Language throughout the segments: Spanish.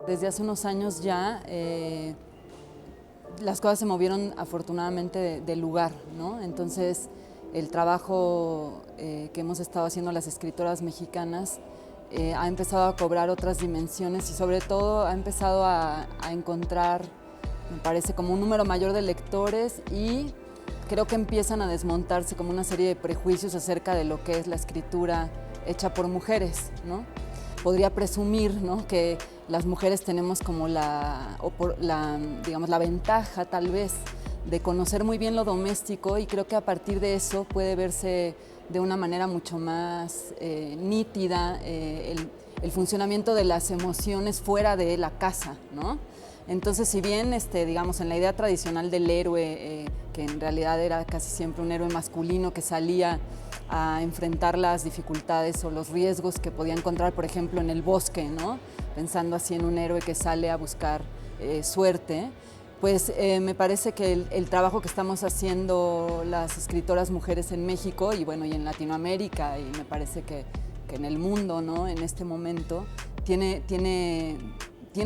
Desde hace unos años ya las cosas se movieron afortunadamente del lugar, ¿no? Entonces el trabajo que hemos estado haciendo las escritoras mexicanas ha empezado a cobrar otras dimensiones y sobre todo ha empezado a encontrar, me parece, como un número mayor de lectores y creo que empiezan a desmontarse como una serie de prejuicios acerca de lo que es la escritura hecha por mujeres, ¿no? Podría presumir, ¿no?, que las mujeres tenemos como digamos, la ventaja tal vez de conocer muy bien lo doméstico y creo que a partir de eso puede verse de una manera mucho más nítida el funcionamiento de las emociones fuera de la casa, ¿no? Entonces, si bien, digamos, en la idea tradicional del héroe, que en realidad era casi siempre un héroe masculino que salía a enfrentar las dificultades o los riesgos que podía encontrar, por ejemplo, en el bosque, ¿no?, pensando así en un héroe que sale a buscar suerte, pues me parece que el trabajo que estamos haciendo las escritoras mujeres en México y bueno, y en Latinoamérica, y me parece que en el mundo, ¿no?, en este momento, tiene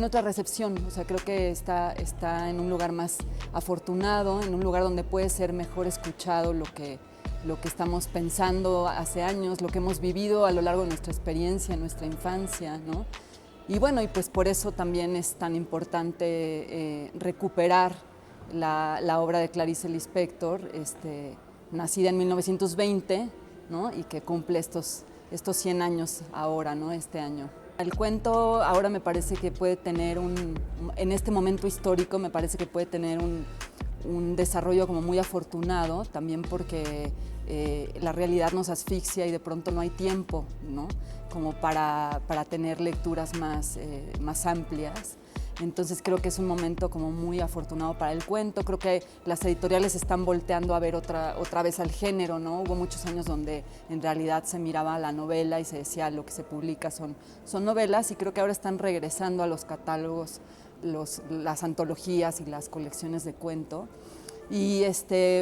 otra recepción. O sea, creo que está en un lugar más afortunado, en un lugar donde puede ser mejor escuchado lo que estamos pensando hace años, lo que hemos vivido a lo largo de nuestra experiencia, nuestra infancia, ¿no? Y bueno, y pues por eso también es tan importante recuperar la obra de Clarice Lispector, nacida en 1920, ¿no?, y que cumple estos 100 años ahora, ¿no?, este año. El cuento ahora me parece que puede tener en este momento histórico, me parece que puede tener un desarrollo como muy afortunado, también porque la realidad nos asfixia y de pronto no hay tiempo, ¿no?, como para tener lecturas más amplias. Entonces creo que es un momento como muy afortunado para el cuento. Creo que las editoriales están volteando a ver otra vez al género, ¿no? Hubo muchos años donde en realidad se miraba la novela y se decía lo que se publica son novelas, y creo que ahora están regresando a los catálogos las antologías y las colecciones de cuento. Y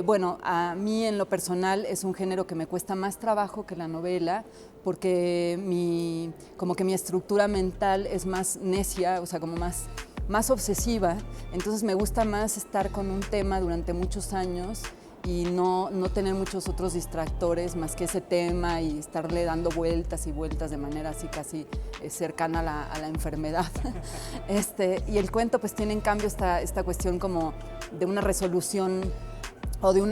bueno, a mí en lo personal es un género que me cuesta más trabajo que la novela, porque como que mi estructura mental es más necia, o sea, como más obsesiva. Entonces me gusta más estar con un tema durante muchos años y no tener muchos otros distractores más que ese tema y estarle dando vueltas y vueltas de manera así casi cercana a la enfermedad. Y el cuento pues tiene en cambio esta cuestión como de una resolución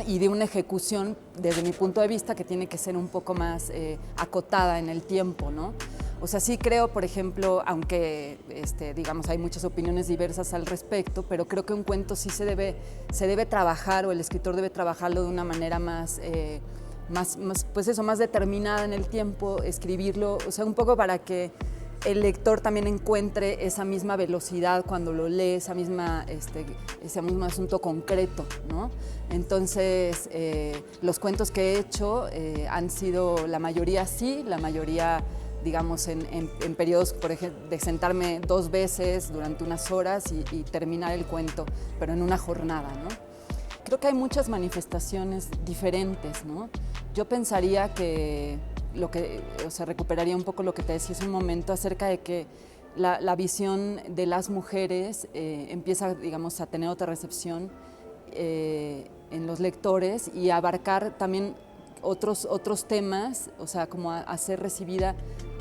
y de una ejecución, desde mi punto de vista, que tiene que ser un poco más acotada en el tiempo, ¿no? O sea, sí creo, por ejemplo, aunque digamos, hay muchas opiniones diversas al respecto, pero creo que un cuento sí se debe trabajar, o el escritor debe trabajarlo de una manera más determinada en el tiempo, escribirlo, o sea, un poco para que el lector también encuentre esa misma velocidad cuando lo lee, ese mismo asunto concreto, ¿no? Entonces, los cuentos que he hecho han sido, la mayoría sí, la mayoría, digamos, en periodos, por ejemplo, de sentarme 2 veces durante unas horas y terminar el cuento, pero en una jornada, ¿no? Creo que hay muchas manifestaciones diferentes, ¿no? Yo pensaría que recuperaría un poco lo que te decía hace un momento acerca de que la visión de las mujeres empieza, digamos, a tener otra recepción en los lectores y a abarcar también otros temas, o sea, como a ser recibida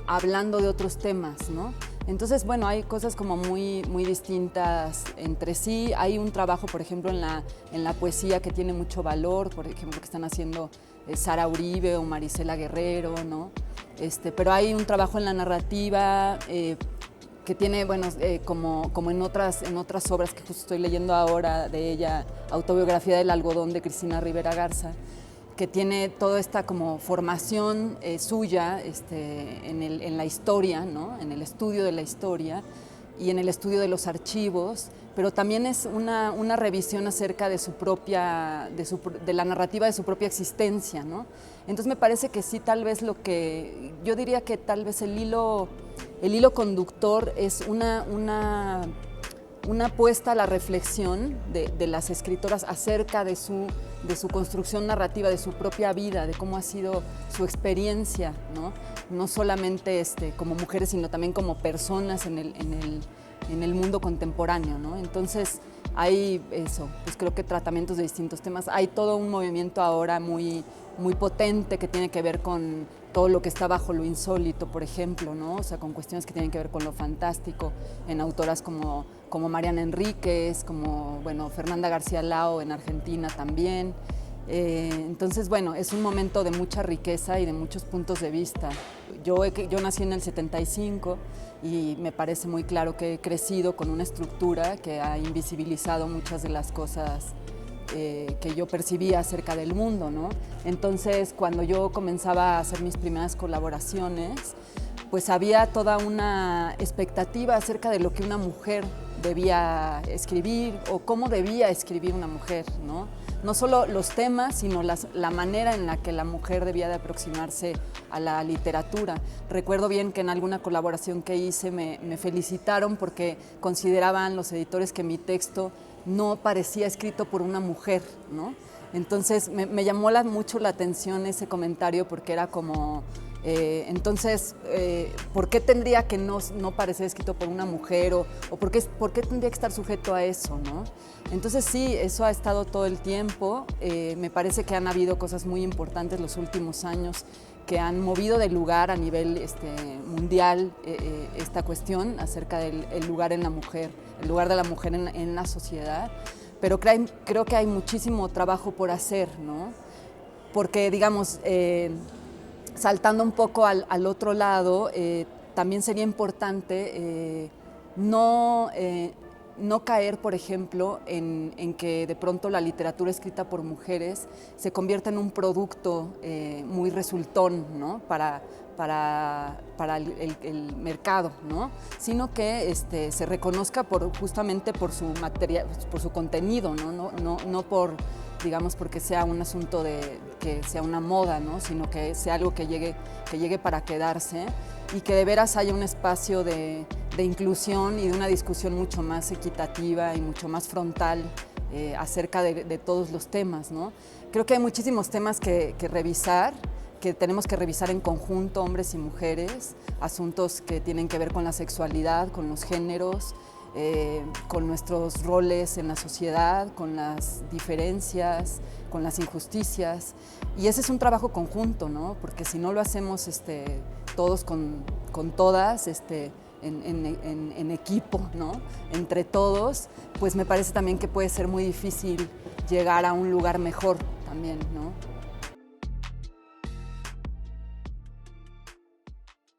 hablando de otros temas, ¿no? Entonces, bueno, hay cosas como muy distintas entre sí. Hay un trabajo, por ejemplo, en la poesía que tiene mucho valor, por ejemplo, que están haciendo Sara Uribe o Marisela Guerrero, ¿no? Pero hay un trabajo en la narrativa que tiene, bueno, como en otras obras que justo estoy leyendo ahora de ella, Autobiografía del algodón de Cristina Rivera Garza, que tiene toda esta como formación suya en la historia, ¿no?, en el estudio de la historia y en el estudio de los archivos, pero también es una revisión acerca de de la narrativa de su propia existencia, ¿no? Entonces me parece que sí, tal vez yo diría que tal vez el hilo conductor es una apuesta a la reflexión de las escritoras acerca de su construcción narrativa, de su propia vida, de cómo ha sido su experiencia, ¿no? No solamente como mujeres, sino también como personas en en el mundo contemporáneo, ¿no? Entonces hay eso, pues creo que tratamientos de distintos temas. Hay todo un movimiento ahora muy potente que tiene que ver con todo lo que está bajo lo insólito, por ejemplo, ¿no? O sea, con cuestiones que tienen que ver con lo fantástico, en autoras como Mariana Enríquez, como, bueno, Fernanda García Lao en Argentina también. Entonces, bueno, es un momento de mucha riqueza y de muchos puntos de vista. Yo nací en el 75 y me parece muy claro que he crecido con una estructura que ha invisibilizado muchas de las cosas que yo percibía acerca del mundo, ¿no? Entonces, cuando yo comenzaba a hacer mis primeras colaboraciones, pues había toda una expectativa acerca de lo que una mujer debía escribir o cómo debía escribir una mujer, ¿no? No solo los temas, sino la manera en la que la mujer debía de aproximarse a la literatura. Recuerdo bien que en alguna colaboración que hice me felicitaron porque consideraban los editores que mi texto no parecía escrito por una mujer, ¿no? Entonces me llamó mucho la atención ese comentario porque era como, ¿por qué tendría que no parecer escrito por una mujer o por qué tendría que estar sujeto a eso, ¿no? Entonces sí, eso ha estado todo el tiempo. Me parece que han habido cosas muy importantes los últimos años que han movido de lugar a nivel mundial esta cuestión acerca del lugar en la mujer, el lugar de la mujer en la sociedad. Pero creo que hay muchísimo trabajo por hacer, ¿no? Porque, digamos, saltando un poco al otro lado, también sería importante no caer, por ejemplo, en que de pronto la literatura escrita por mujeres se convierta en un producto muy resultón, ¿no? para el mercado, ¿no? Sino que se reconozca justamente por su material, por su contenido, ¿no? No por, digamos, porque sea un asunto de que sea una moda, ¿no? Sino que sea algo que llegue para quedarse y que de veras haya un espacio de inclusión y de una discusión mucho más equitativa y mucho más frontal acerca de todos los temas, ¿no? Creo que hay muchísimos temas que revisar, que tenemos que revisar en conjunto, hombres y mujeres, asuntos que tienen que ver con la sexualidad, con los géneros, con nuestros roles en la sociedad, con las diferencias, con las injusticias. Y ese es un trabajo conjunto, ¿no? Porque si no lo hacemos todos con todas, en equipo, ¿no? Entre todos, pues me parece también que puede ser muy difícil llegar a un lugar mejor también, ¿no?